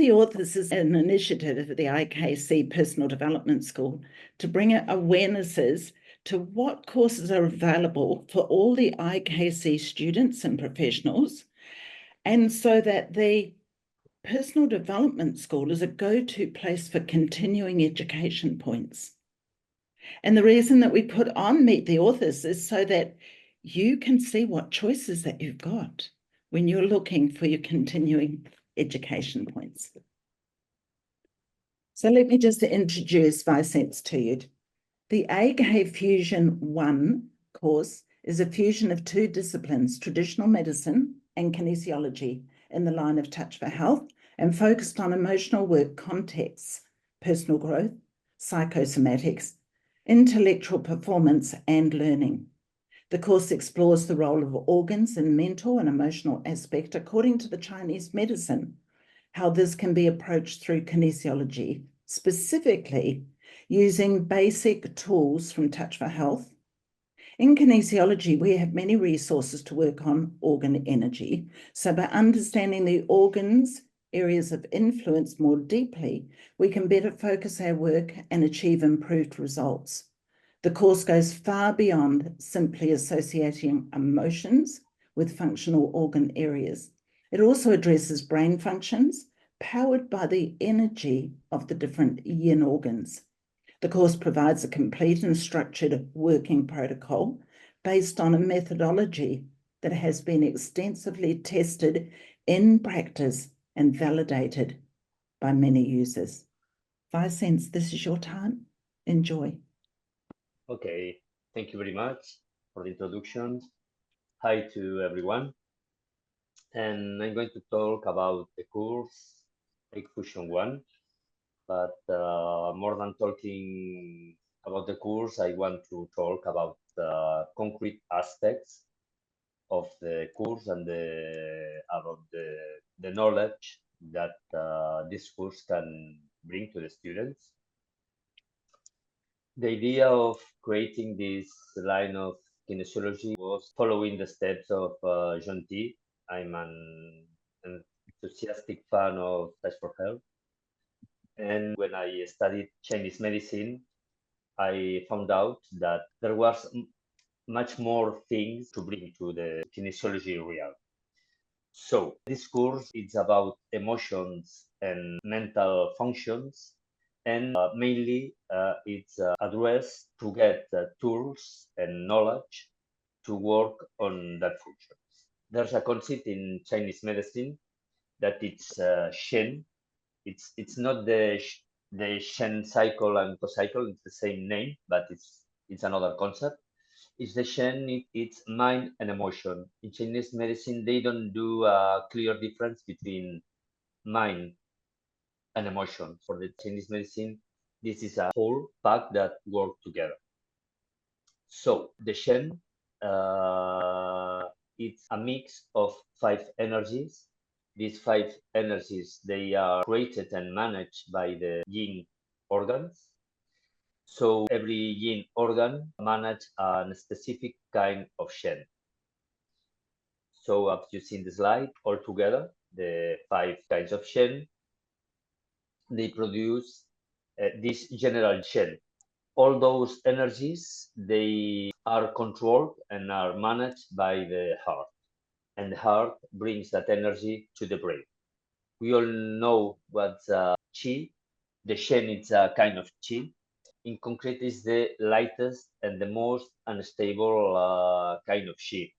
the Authors is an initiative of the IKC Personal Development School to bring awarenesses to what courses are available for all the IKC students and professionals, and so that the Personal Development School is a go-to place for continuing education points. And the reason that we put on Meet the Authors is so that you can see what choices that you've got when you're looking for your continuing education points. So let me just introduce Vicenç to you. The AK Fusion 1 course is a fusion of two disciplines, traditional medicine and kinesiology, in the line of Touch for Health, and focused on emotional work contexts, personal growth, psychosomatics, intellectual performance, and learning. The course explores the role of organs in mental and emotional aspect according to the Chinese medicine, how this can be approached through kinesiology, specifically using basic tools from Touch for Health. In kinesiology, we have many resources to work on organ energy. So by understanding the organs' areas of influence more deeply, we can better focus our work and achieve improved results. The course goes far beyond simply associating emotions with functional organ areas. It also addresses brain functions powered by the energy of the different yin organs. The course provides a complete and structured working protocol based on a methodology that has been extensively tested in practice and validated by many users. Vicenç, this is your time. Enjoy. Okay, thank you very much for the introduction. Hi to everyone. And I'm going to talk about the course Take Fusion 1. But more than talking about the course, I want to talk about concrete aspects of the course and about the knowledge that this course can bring to the students. The idea of creating this line of kinesiology was following the steps of John T. I'm an enthusiastic fan of Touch for Health. And when I studied Chinese medicine, I found out that there was much more things to bring to the kinesiology realm. So this course is about emotions and mental functions, and mainly it's addressed to get tools and knowledge to work on that functions. There's a concept in Chinese medicine that it's Shen. It's not the Shen cycle and co-cycle. It's the same name, but it's another concept. It's the Shen. It's mind and emotion. In Chinese medicine, they don't do a clear difference between mind and emotion. For the Chinese medicine, this is a whole pack that work together. So the Shen, it's a mix of 5 energies. These 5 energies, they are created and managed by the yin organs. So every yin organ manages a specific kind of Shen. So as you see in the slide, altogether, the 5 kinds of Shen, they produce this general Shen. All those energies, they are controlled and are managed by the heart. And the heart brings that energy to the brain. We all know what's Qi. The Shen is a kind of Qi. In concrete, is the lightest and the most unstable kind of Qi.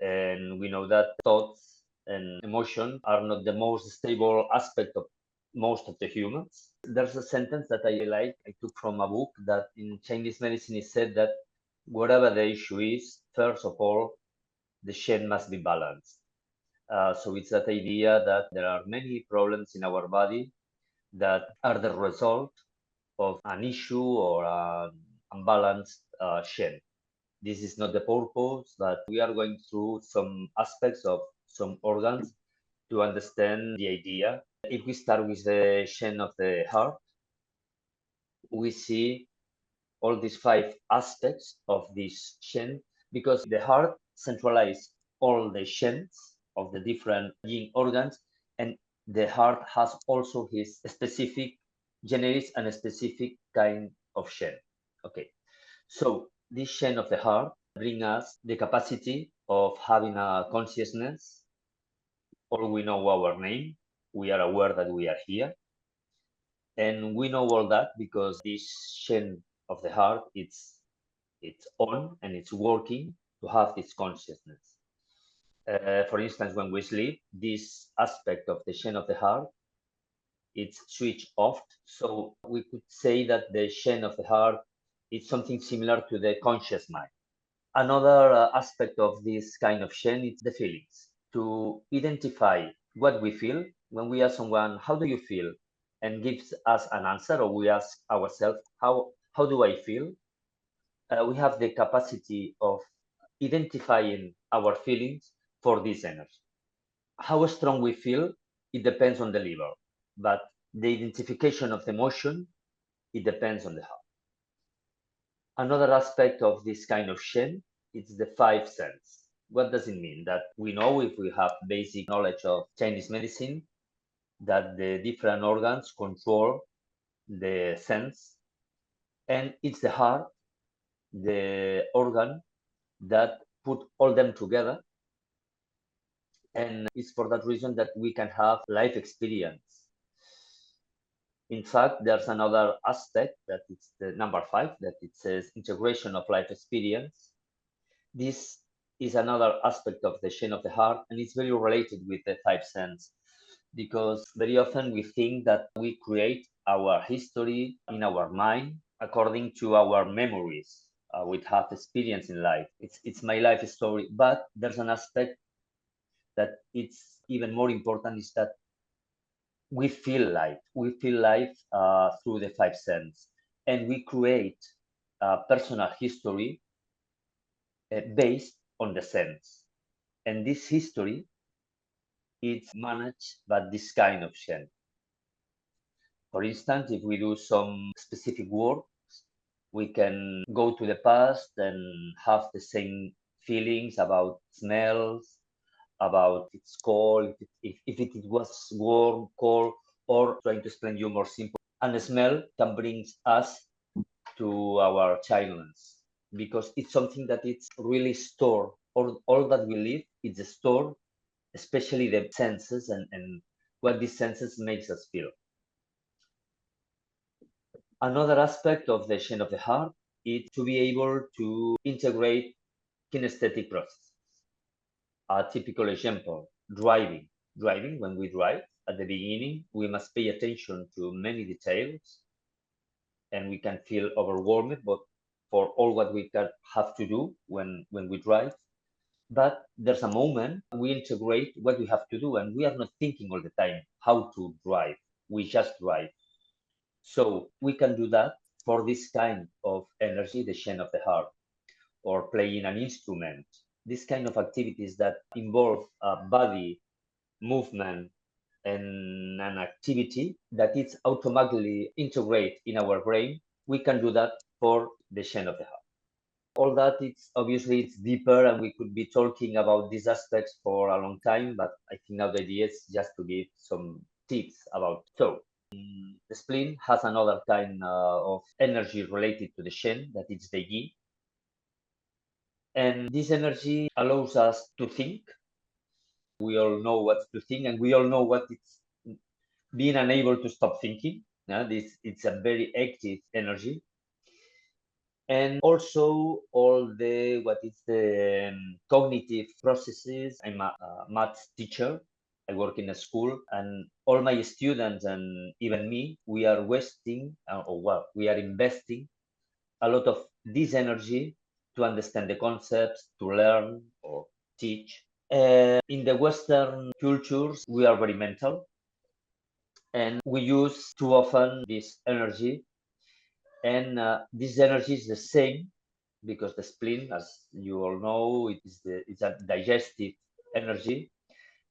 And we know that thoughts and emotion are not the most stable aspect of most of the humans. There's a sentence that I like, I took from a book, that in Chinese medicine is said that whatever the issue is, first of all, the Shen must be balanced. So it's that idea that there are many problems in our body that are the result of an issue or an unbalanced Shen. This is not the purpose, but we are going through some aspects of some organs to understand the idea. If we start with the Shen of the heart, we see all these 5 aspects of this Shen, because the heart centralizes all the Shens of the different yin organs, and the heart has also his specific generics and a specific kind of Shen. Okay, so this Shen of the heart bring us the capacity of having a consciousness, or we know our name, we are aware that we are here, and we know all that because this Shen of the heart, it's on and it's working to have this consciousness. For instance, when we sleep, this aspect of the Shen of the heart, it's switched off. So we could say that the Shen of the heart is something similar to the conscious mind. Another aspect of this kind of Shen is the feelings. To identify what we feel when we ask someone, "How do you feel?" and gives us an answer, or we ask ourselves, "How do I feel?" We have the capacity of identifying our feelings for this energy. How strong we feel, it depends on the liver, but the identification of the emotion, it depends on the heart. Another aspect of this kind of Shen is the five sense. What does it mean? That we know, if we have basic knowledge of Chinese medicine, that the different organs control the sense, and it's the heart, the organ that put all them together, and it's for that reason that we can have life experience. In fact, there's another aspect that it's the number 5, that it says integration of life experience. This is another aspect of the Shen of the heart, and it's very related with the 5 sense, because very often we think that we create our history in our mind according to our memories we have experience in life. It's my life story, but there's an aspect that it's even more important, is that we feel life. We feel life through the 5 sense, and we create a personal history based on the sense. And this history is managed by this kind of Shen. For instance, if we do some specific work, we can go to the past and have the same feelings about smells, about it's cold, if it was warm, cold, or trying to explain you more simple. And the smell can bring us to our childhoodness, because it's something that it's really stored. All that we live is stored, especially the senses and what these senses makes us feel. Another aspect of the Shen of the heart is to be able to integrate kinesthetic processes. A typical example, driving. Driving, when we drive, at the beginning, we must pay attention to many details, and we can feel overwhelmed but for all what we can have to do when we drive. But there's a moment we integrate what we have to do, and we are not thinking all the time how to drive. We just drive. So we can do that for this kind of energy, the Shen of the heart, or playing an instrument. This kind of activities that involve body movement and an activity that is automatically integrate in our brain, we can do that for the Shen of the heart. All that, it's obviously it's deeper, and we could be talking about these aspects for a long time, but I think now the idea is just to give some tips about. So the spleen has another kind of energy related to the Shen, that is the Yi. And this energy allows us to think. We all know what to think, and we all know what it's being unable to stop thinking. It's a very active energy. And also all the what is the cognitive processes. I'm a math teacher. I work in a school, and all my students and even me, we are wasting, we are investing a lot of this energy to understand the concepts, to learn or teach. In the Western cultures, we are very mental, and we use too often this energy. And this energy is the same, because the spleen, as you all know, it's a digestive energy,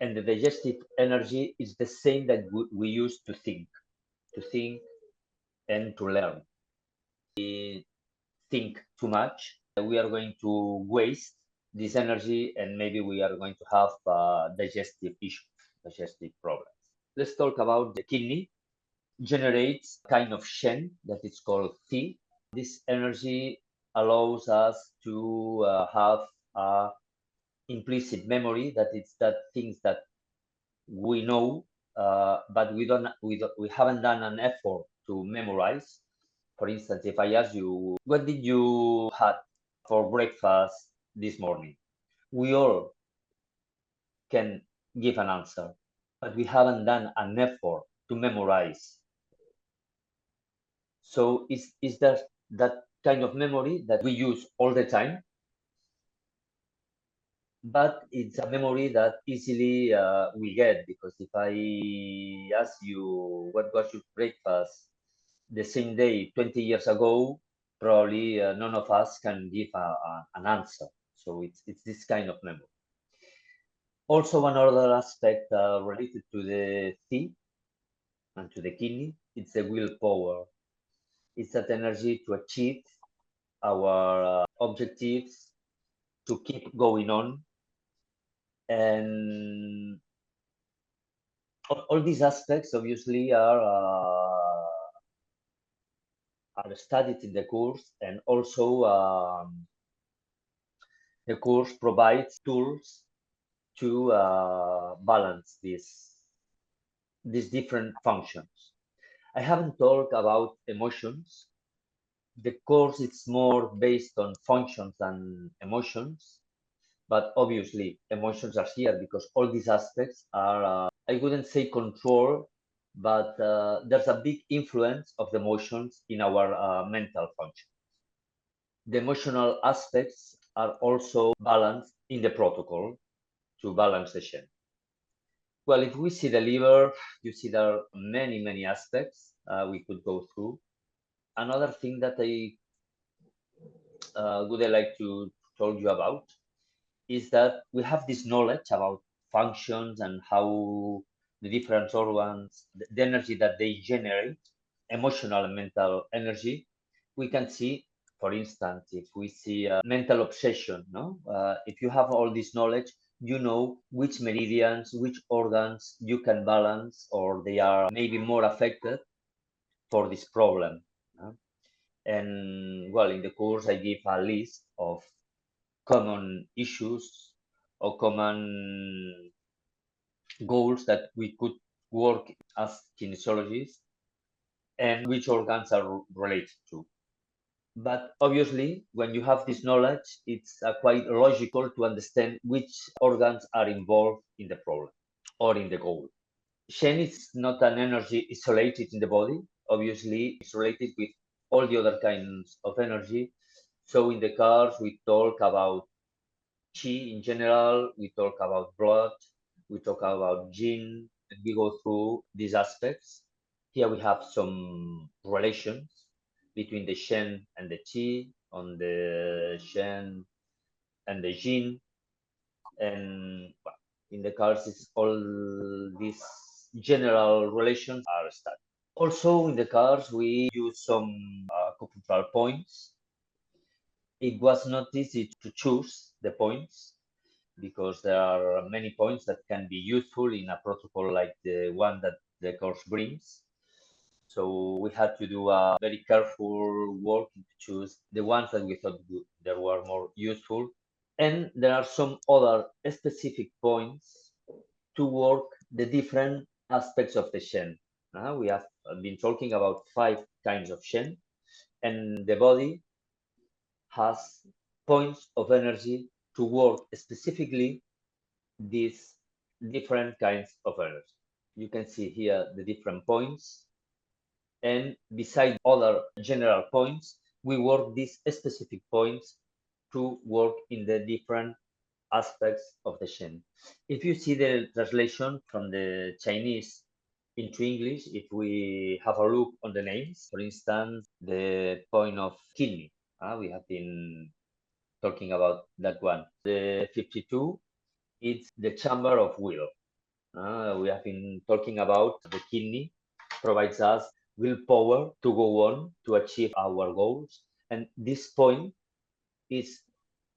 and the digestive energy is the same that we use to think and to learn. We think too much, we are going to waste this energy, and maybe we are going to have digestive issues, digestive problems. let's talk about the kidney. Generates kind of Shen that is called Qi. This energy allows us to have a implicit memory, that it's that things that we know, but we haven't done an effort to memorize. For instance, if I ask you, what did you had for breakfast this morning? We all can give an answer, but we haven't done an effort to memorize. So is there that kind of memory that we use all the time, but it's a memory that easily we get, because if I ask you what was your breakfast the same day 20 years ago, probably none of us can give an answer. So it's this kind of memory. Also, one other aspect related to the T and to the kidney, it's the willpower. It's that energy to achieve our objectives, to keep going on. And all these aspects obviously are studied in the course, and also the course provides tools to balance these different functions. I haven't talked about emotions. The course is more based on functions than emotions, but obviously emotions are here because all these aspects are, I wouldn't say control, but there's a big influence of the emotions in our mental function. The emotional aspects are also balanced in the protocol to balance the Shen. Well, if we see the liver, you see there are many aspects we could go through. Another thing that I would like to tell you about is that we have this knowledge about functions and how the different organs, the energy that they generate, emotional and mental energy. We can see, for instance, if we see a mental obsession, no? If you have all this knowledge, you know which meridians, which organs you can balance, or they are maybe more affected for this problem. And well, in the course, I give a list of common issues or common goals that we could work as kinesiologists, and which organs are related to. But obviously, when you have this knowledge, it's quite logical to understand which organs are involved in the problem or in the goal. Shen is not an energy isolated in the body. Obviously, it's related with all the other kinds of energy. So in the cars, we talk about Qi in general, we talk about blood, we talk about Jin, and we go through these aspects. Here we have some relations between the Shen and the Qi, on the Shen and the Jin, and in the cars, it's all these general relations are studied. Also, in the cars, we use some acupunctural points. It was not easy to choose the points because there are many points that can be useful in a protocol like the one that the course brings. So we had to do a very careful work to choose the ones that we thought that were more useful. And there are some other specific points to work the different aspects of the Shen. We have been talking about 5 kinds of Shen, and the body has points of energy to work specifically these different kinds of energy. You can see here the different points, and beside other general points, we work these specific points to work in the different aspects of the Shen. If you see the translation from the Chinese into English, if we have a look on the names, for instance, the point of kidney, we have been talking about that one. The 52, it's the chamber of will. We have been talking about the kidney provides us willpower to go on to achieve our goals, and this point is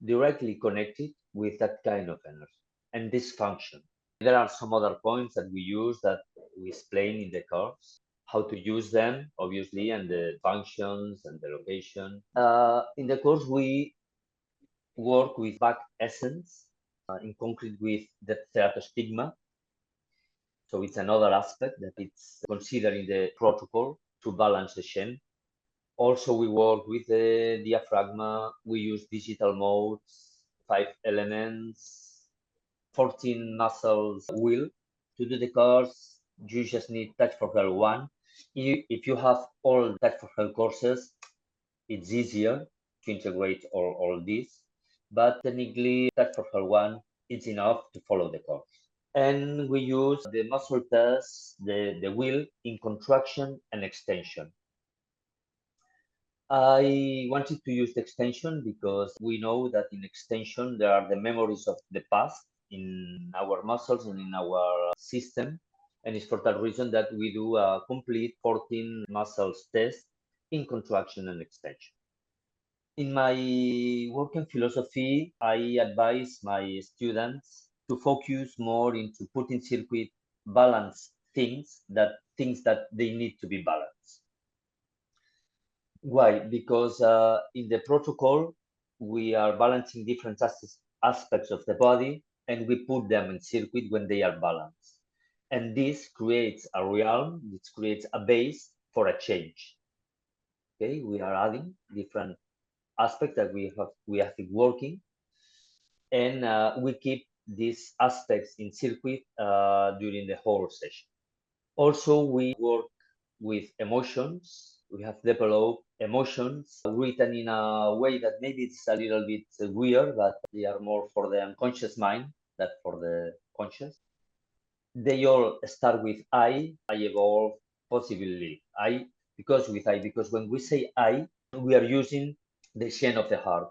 directly connected with that kind of energy and this function. There are some other points that we use that we explain in the course how to use them, obviously, and the functions and the location. In the course, we work with back essence, in concrete with the teratostigma. So it's another aspect that it's considered in the protocol to balance the Shen. Also, we work with the diaphragma. We use digital modes, 5 elements, 14 muscles wheel. To do the course, you just need Touch for Health 1. If you have all Touch for Health courses, it's easier to integrate all this. But technically, Touch for Health 1 is enough to follow the course. And we use the muscle test, the wheel in contraction and extension. I wanted to use the extension because we know that in extension there are the memories of the past in our muscles and in our system. And it's for that reason that we do a complete 14 muscles test in contraction and extension. In my work and philosophy, I advise my students to focus more into putting circuit balance things that they need to be balanced. Why? Because in the protocol, we are balancing different aspects of the body and we put them in circuit when they are balanced. And this creates a realm, this creates a base for a change. Okay, we are adding different aspects that we have been working, and we keep these aspects in circuit during the whole session. Also, we work with emotions. We have developed emotions written in a way that maybe it's a little bit weird, but they are more for the unconscious mind than for the conscious. They all start with I evolve, possibly I, because when we say I, we are using the Shen of the heart.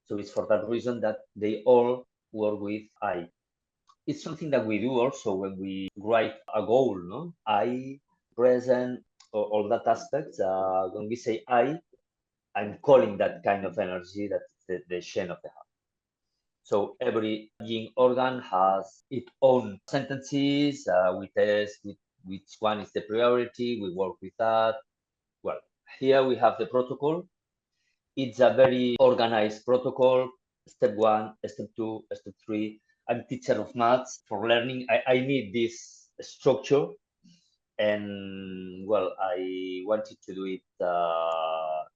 So it's for that reason that they all work with I. It's something that we do also when we write a goal, no? I, present, all that aspects. When we say I'm calling that kind of energy, that's the Shen of the heart. So every yin organ has its own sentences. We test which one is the priority. We work with that. Well, here we have the protocol. It's a very organized protocol. Step 1, step 2, step 3. I'm teacher of maths. For learning, I need this structure. And well, I wanted to do it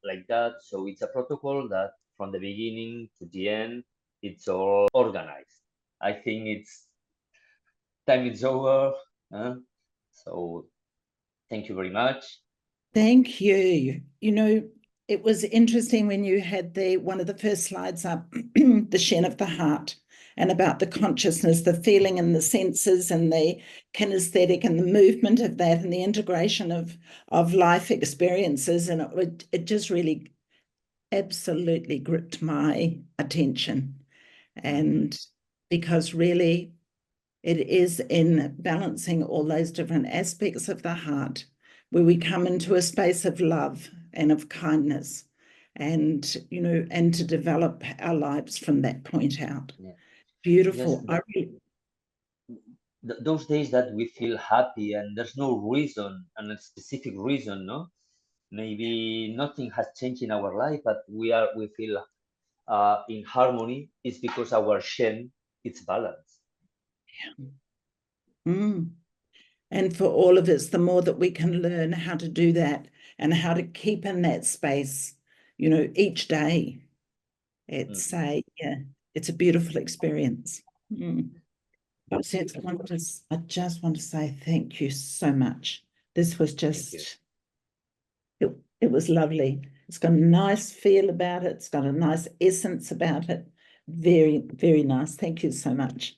like that. So it's a protocol that from the beginning to the end, it's all organized. I think it's time is over. So thank you very much. Thank you. You know, it was interesting when you had one of the first slides up, the Shen of the heart, and about the consciousness, the feeling and the senses and the kinesthetic and the movement of that and the integration of life experiences. And it just really absolutely gripped my attention. And because really it is in balancing all those different aspects of the heart where we come into a space of love and of kindness, and and to develop our lives from that point out. Yeah. Beautiful. Yes, those days that we feel happy and there's no reason and a specific reason, no? Maybe nothing has changed in our life, but we feel in harmony. It's because our Shen is balanced. And for all of us, the more that we can learn how to do that and how to keep in that space, each day, it's a beautiful experience. I just want to say thank you so much. This was just, it was lovely. It's got a nice feel about it. It's got a nice essence about it. Very, very nice. Thank you so much.